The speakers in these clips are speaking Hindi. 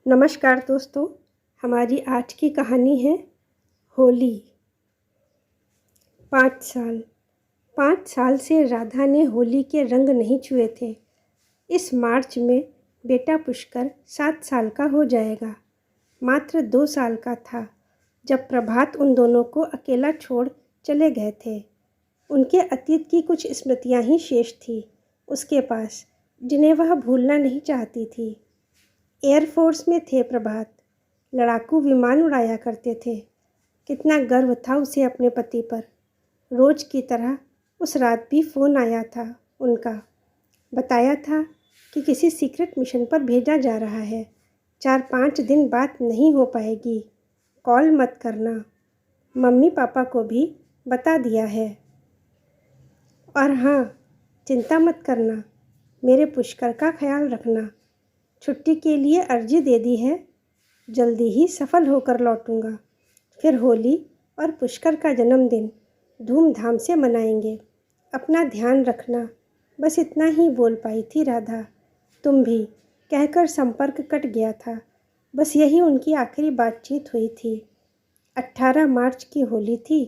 नमस्कार दोस्तों, हमारी आज की कहानी है होली। 5 साल से राधा ने होली के रंग नहीं छुए थे। इस मार्च में बेटा पुष्कर 7 साल का हो जाएगा। मात्र 2 साल का था जब प्रभात उन दोनों को अकेला छोड़ चले गए थे। उनके अतीत की कुछ स्मृतियां ही शेष थी उसके पास, जिन्हें वह भूलना नहीं चाहती थी। एयरफोर्स में थे प्रभात, लड़ाकू विमान उड़ाया करते थे। कितना गर्व था उसे अपने पति पर। रोज की तरह उस रात भी फ़ोन आया था उनका। बताया था कि किसी सीक्रेट मिशन पर भेजा जा रहा है। 4-5 दिन बात नहीं हो पाएगी, कॉल मत करना। मम्मी पापा को भी बता दिया है। और हाँ, चिंता मत करना, मेरे पुष्कर का ख्याल रखना। छुट्टी के लिए अर्जी दे दी है, जल्दी ही सफल होकर लौटूंगा। फिर होली और पुष्कर का जन्मदिन धूमधाम से मनाएंगे। अपना ध्यान रखना। बस इतना ही बोल पाई थी राधा। तुम भी कहकर संपर्क कट गया था। बस यही उनकी आखिरी बातचीत हुई थी। 18 मार्च की होली थी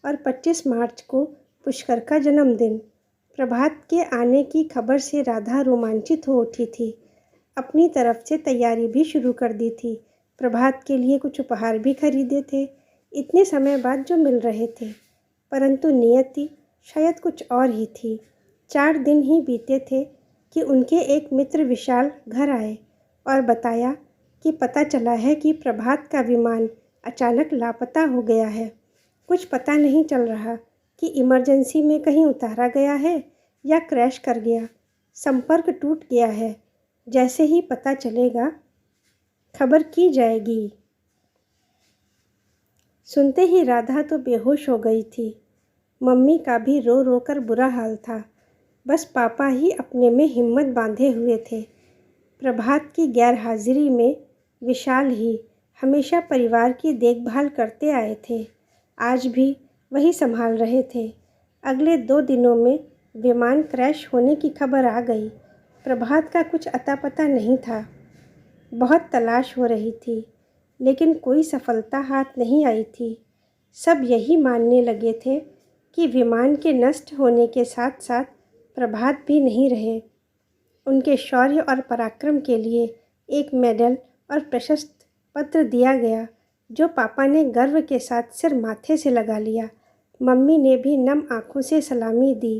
और 25 मार्च को पुष्कर का जन्मदिन। प्रभात के आने की खबर से राधा रोमांचित हो उठी थी। अपनी तरफ से तैयारी भी शुरू कर दी थी। प्रभात के लिए कुछ उपहार भी खरीदे थे, इतने समय बाद जो मिल रहे थे। परंतु नियति शायद कुछ और ही थी। 4 दिन ही बीते थे कि उनके एक मित्र विशाल घर आए और बताया कि पता चला है कि प्रभात का विमान अचानक लापता हो गया है। कुछ पता नहीं चल रहा कि इमरजेंसी में कहीं उतारा गया है या क्रैश कर गया। संपर्क टूट गया है। जैसे ही पता चलेगा खबर की जाएगी। सुनते ही राधा तो बेहोश हो गई थी। मम्मी का भी रो रो कर बुरा हाल था। बस पापा ही अपने में हिम्मत बांधे हुए थे। प्रभात की गैरहाजिरी में विशाल ही हमेशा परिवार की देखभाल करते आए थे। आज भी वही संभाल रहे थे। अगले 2 दिनों में विमान क्रैश होने की खबर आ गई। प्रभात का कुछ अता पता नहीं था। बहुत तलाश हो रही थी, लेकिन कोई सफलता हाथ नहीं आई थी। सब यही मानने लगे थे कि विमान के नष्ट होने के साथ साथ प्रभात भी नहीं रहे। उनके शौर्य और पराक्रम के लिए एक मेडल और प्रशस्ति पत्र दिया गया, जो पापा ने गर्व के साथ सिर माथे से लगा लिया। मम्मी ने भी नम आंखों से सलामी दी,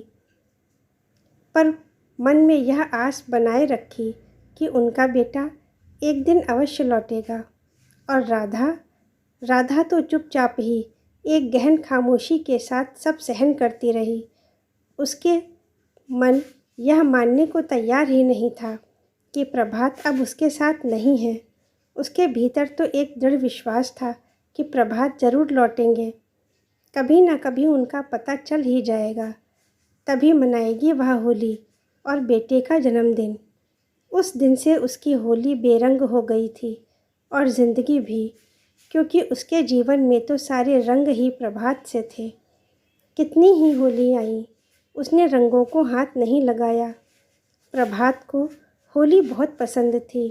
पर मन में यह आस बनाए रखी कि उनका बेटा एक दिन अवश्य लौटेगा। और राधा तो चुपचाप ही एक गहन खामोशी के साथ सब सहन करती रही। उसके मन यह मानने को तैयार ही नहीं था कि प्रभात अब उसके साथ नहीं है। उसके भीतर तो एक दृढ़ विश्वास था कि प्रभात जरूर लौटेंगे। कभी ना कभी उनका पता चल ही जाएगा। तभी मनाएगी वह होली और बेटे का जन्मदिन। उस दिन से उसकी होली बेरंग हो गई थी और ज़िंदगी भी, क्योंकि उसके जीवन में तो सारे रंग ही प्रभात से थे। कितनी ही होली आई, उसने रंगों को हाथ नहीं लगाया। प्रभात को होली बहुत पसंद थी।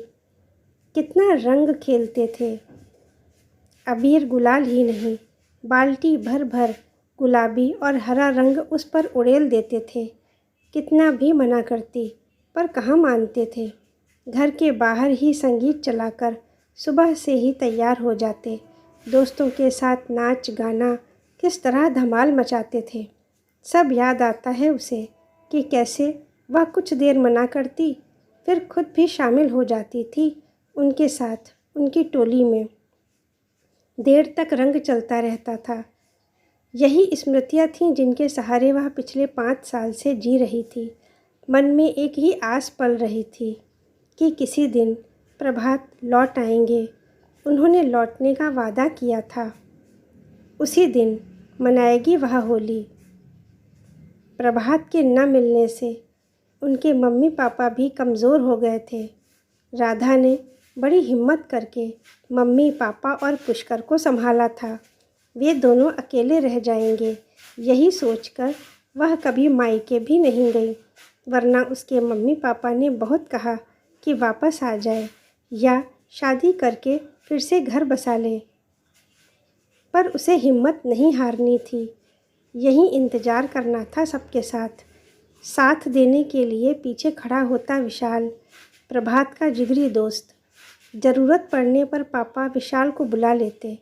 कितना रंग खेलते थे। अबीर गुलाल ही नहीं, बाल्टी भर भर गुलाबी और हरा रंग उस पर उड़ेल देते थे। कितना भी मना करती, पर कहाँ मानते थे। घर के बाहर ही संगीत चलाकर सुबह से ही तैयार हो जाते। दोस्तों के साथ नाच गाना किस तरह धमाल मचाते थे। सब याद आता है उसे कि कैसे वह कुछ देर मना करती, फिर खुद भी शामिल हो जाती थी उनके साथ, उनकी टोली में। देर तक रंग चलता रहता था। यही स्मृतियाँ थीं जिनके सहारे वह पिछले 5 साल से जी रही थी। मन में एक ही आस पल रही थी कि किसी दिन प्रभात लौट आएंगे। उन्होंने लौटने का वादा किया था। उसी दिन मनाएगी वह होली। प्रभात के न मिलने से उनके मम्मी पापा भी कमज़ोर हो गए थे। राधा ने बड़ी हिम्मत करके मम्मी पापा और पुष्कर को संभाला था। वे दोनों अकेले रह जाएंगे, यही सोचकर वह कभी मायके भी नहीं गई। वरना उसके मम्मी पापा ने बहुत कहा कि वापस आ जाए या शादी करके फिर से घर बसा ले। पर उसे हिम्मत नहीं हारनी थी। यहीं इंतज़ार करना था सबके साथ। साथ देने के लिए पीछे खड़ा होता विशाल, प्रभात का जिगरी दोस्त। ज़रूरत पड़ने पर पापा विशाल को बुला लेते।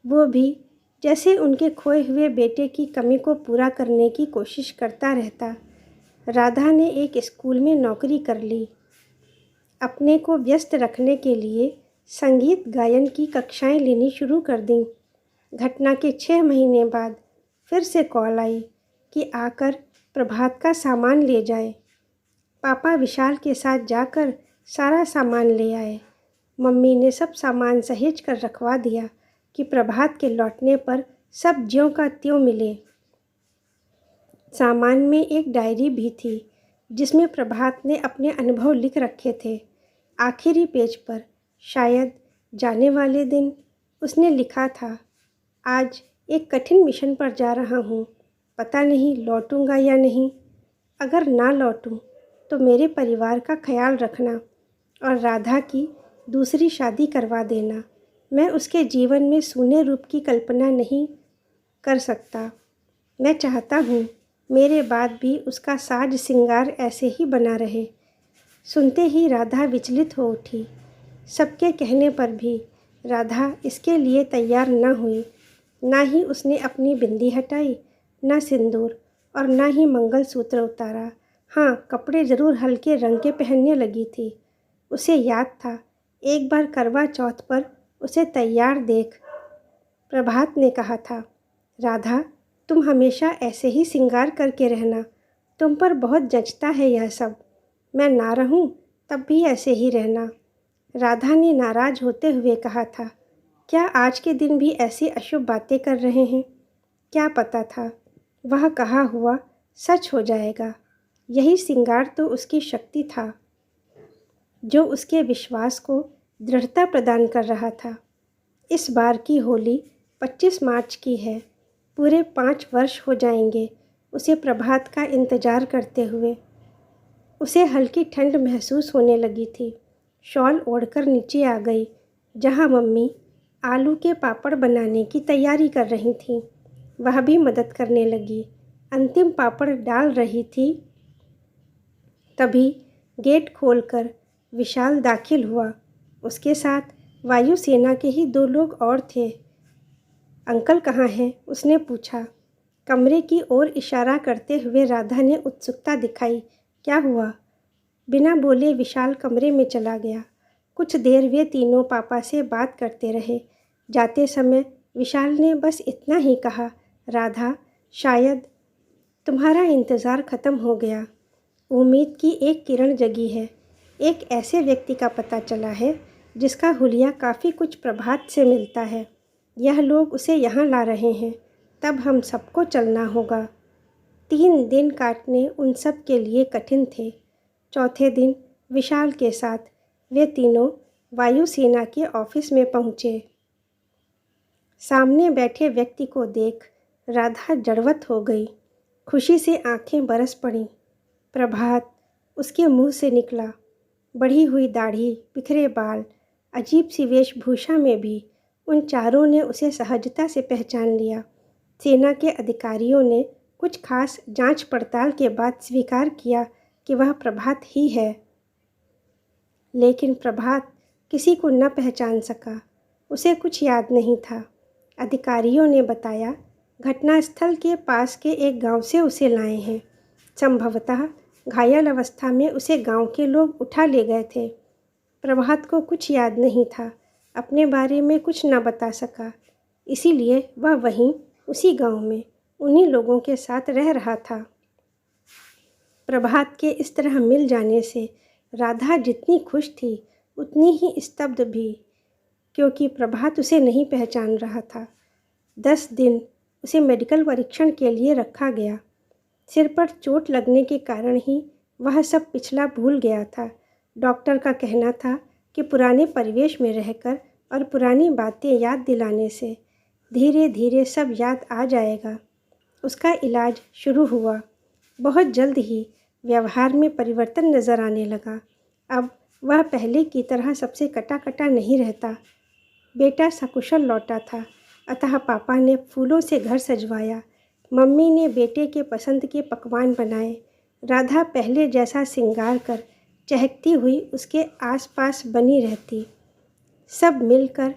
वो भी जैसे उनके खोए हुए बेटे की कमी को पूरा करने की कोशिश करता रहता। राधा ने एक स्कूल में नौकरी कर ली। अपने को व्यस्त रखने के लिए संगीत गायन की कक्षाएं लेनी शुरू कर दीं। घटना के 6 महीने बाद फिर से कॉल आई कि आकर प्रभात का सामान ले जाए। पापा विशाल के साथ जाकर सारा सामान ले आए। मम्मी ने सब सामान सहेज कर रखवा दिया कि प्रभात के लौटने पर सब ज्यों का त्यों मिले। सामान में एक डायरी भी थी जिसमें प्रभात ने अपने अनुभव लिख रखे थे। आखिरी पेज पर शायद जाने वाले दिन उसने लिखा था, आज एक कठिन मिशन पर जा रहा हूँ, पता नहीं लौटूंगा या नहीं। अगर ना लौटूं तो मेरे परिवार का ख्याल रखना और राधा की दूसरी शादी करवा देना। मैं उसके जीवन में सूने रूप की कल्पना नहीं कर सकता। मैं चाहता हूँ मेरे बाद भी उसका साज सिंगार ऐसे ही बना रहे। सुनते ही राधा विचलित हो उठी। सबके कहने पर भी राधा इसके लिए तैयार न हुई। ना ही उसने अपनी बिंदी हटाई, ना सिंदूर और ना ही मंगलसूत्र उतारा। हाँ, कपड़े ज़रूर हल्के रंग के पहनने लगी थी। उसे याद था एक बार करवा चौथ पर उसे तैयार देख प्रभात ने कहा था, राधा तुम हमेशा ऐसे ही सिंगार करके रहना, तुम पर बहुत जचता है यह सब। मैं ना रहूं तब भी ऐसे ही रहना। राधा ने नाराज़ होते हुए कहा था, क्या आज के दिन भी ऐसी अशुभ बातें कर रहे हैं? क्या पता था वह कहा हुआ सच हो जाएगा। यही सिंगार तो उसकी शक्ति था जो उसके विश्वास को दृढ़ता प्रदान कर रहा था। इस बार की होली 25 मार्च की है। पूरे 5 वर्ष हो जाएंगे उसे प्रभात का इंतज़ार करते हुए। उसे हल्की ठंड महसूस होने लगी थी। शॉल ओढ़कर नीचे आ गई जहाँ मम्मी आलू के पापड़ बनाने की तैयारी कर रही थीं। वह भी मदद करने लगी। अंतिम पापड़ डाल रही थी तभी गेट खोलकर विशाल दाखिल हुआ। उसके साथ वायुसेना के ही 2 लोग और थे। अंकल कहाँ हैं? उसने पूछा। कमरे की ओर इशारा करते हुए राधा ने उत्सुकता दिखाई। क्या हुआ? बिना बोले विशाल कमरे में चला गया। कुछ देर वे तीनों पापा से बात करते रहे। जाते समय विशाल ने बस इतना ही कहा, राधा शायद तुम्हारा इंतज़ार ख़त्म हो गया। उम्मीद की एक किरण जगी है। एक ऐसे व्यक्ति का पता चला है जिसका हुलिया काफ़ी कुछ प्रभात से मिलता है। यह लोग उसे यहाँ ला रहे हैं। तब हम सबको चलना होगा। 3 दिन काटने उन सब के लिए कठिन थे। चौथे दिन विशाल के साथ वे तीनों वायुसेना के ऑफिस में पहुँचे। सामने बैठे व्यक्ति को देख राधा जड़वत हो गई। खुशी से आंखें बरस पड़ीं। प्रभात उसके मुंह से निकला। बढ़ी हुई दाढ़ी, बिखरे बाल, अजीब सी वेशभूषा में भी उन चारों ने उसे सहजता से पहचान लिया। सेना के अधिकारियों ने कुछ खास जांच पड़ताल के बाद स्वीकार किया कि वह प्रभात ही है। लेकिन प्रभात किसी को न पहचान सका। उसे कुछ याद नहीं था। अधिकारियों ने बताया, घटनास्थल के पास के एक गांव से उसे लाए हैं। संभवतः घायल अवस्था में उसे गांव के लोग उठा ले गए थे। प्रभात को कुछ याद नहीं था, अपने बारे में कुछ न बता सका। इसीलिए वह वहीं उसी गांव में उन्हीं लोगों के साथ रह रहा था। प्रभात के इस तरह मिल जाने से राधा जितनी खुश थी उतनी ही स्तब्ध भी, क्योंकि प्रभात उसे नहीं पहचान रहा था। 10 दिन उसे मेडिकल परीक्षण के लिए रखा गया। सिर पर चोट लगने के कारण ही वह सब पिछला भूल गया था। डॉक्टर का कहना था कि पुराने परिवेश में रहकर और पुरानी बातें याद दिलाने से धीरे धीरे सब याद आ जाएगा। उसका इलाज शुरू हुआ। बहुत जल्द ही व्यवहार में परिवर्तन नज़र आने लगा। अब वह पहले की तरह सबसे कटा कटा नहीं रहता। बेटा सकुशल लौटा था, अतः पापा ने फूलों से घर सजवाया। मम्मी ने बेटे के पसंद के पकवान बनाए। राधा पहले जैसा श्रृंगार कर चहकती हुई उसके आसपास बनी रहती। सब मिलकर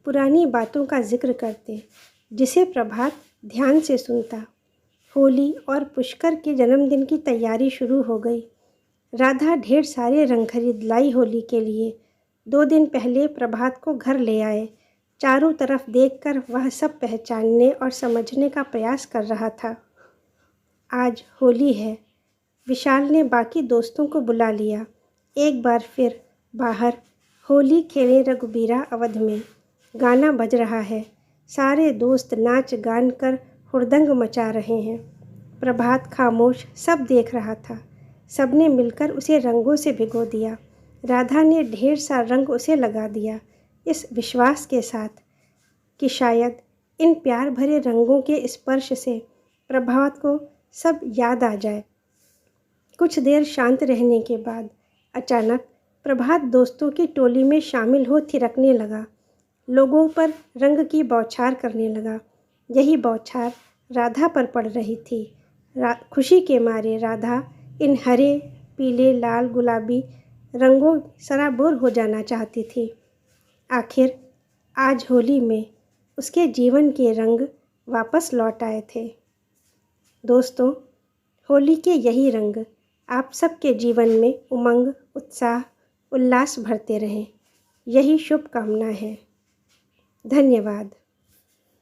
पुरानी बातों का जिक्र करते, जिसे प्रभात ध्यान से सुनता। होली और पुष्कर के जन्मदिन की तैयारी शुरू हो गई। राधा ढेर सारे रंग खरीद लाई होली के लिए। 2 दिन पहले प्रभात को घर ले आए। चारों तरफ देखकर वह सब पहचानने और समझने का प्रयास कर रहा था। आज होली है। विशाल ने बाकी दोस्तों को बुला लिया। एक बार फिर बाहर होली खेले रघुबीरा अवध में गाना बज रहा है। सारे दोस्त नाच गान कर हुड़दंग मचा रहे हैं। प्रभात खामोश सब देख रहा था। सबने मिलकर उसे रंगों से भिगो दिया। राधा ने ढेर सा रंग उसे लगा दिया, इस विश्वास के साथ कि शायद इन प्यार भरे रंगों के स्पर्श से प्रभात को सब याद आ जाए। कुछ देर शांत रहने के बाद अचानक प्रभात दोस्तों की टोली में शामिल हो थिरकने लगा। लोगों पर रंग की बौछार करने लगा। यही बौछार राधा पर पड़ रही थी। खुशी के मारे राधा इन हरे, पीले, लाल, गुलाबी रंगों सराबोर हो जाना चाहती थी। आखिर आज होली में उसके जीवन के रंग वापस लौट आए थे। दोस्तों, होली के यही रंग आप सबके जीवन में उमंग, उत्साह, उल्लास भरते रहें, यही शुभकामना है। धन्यवाद।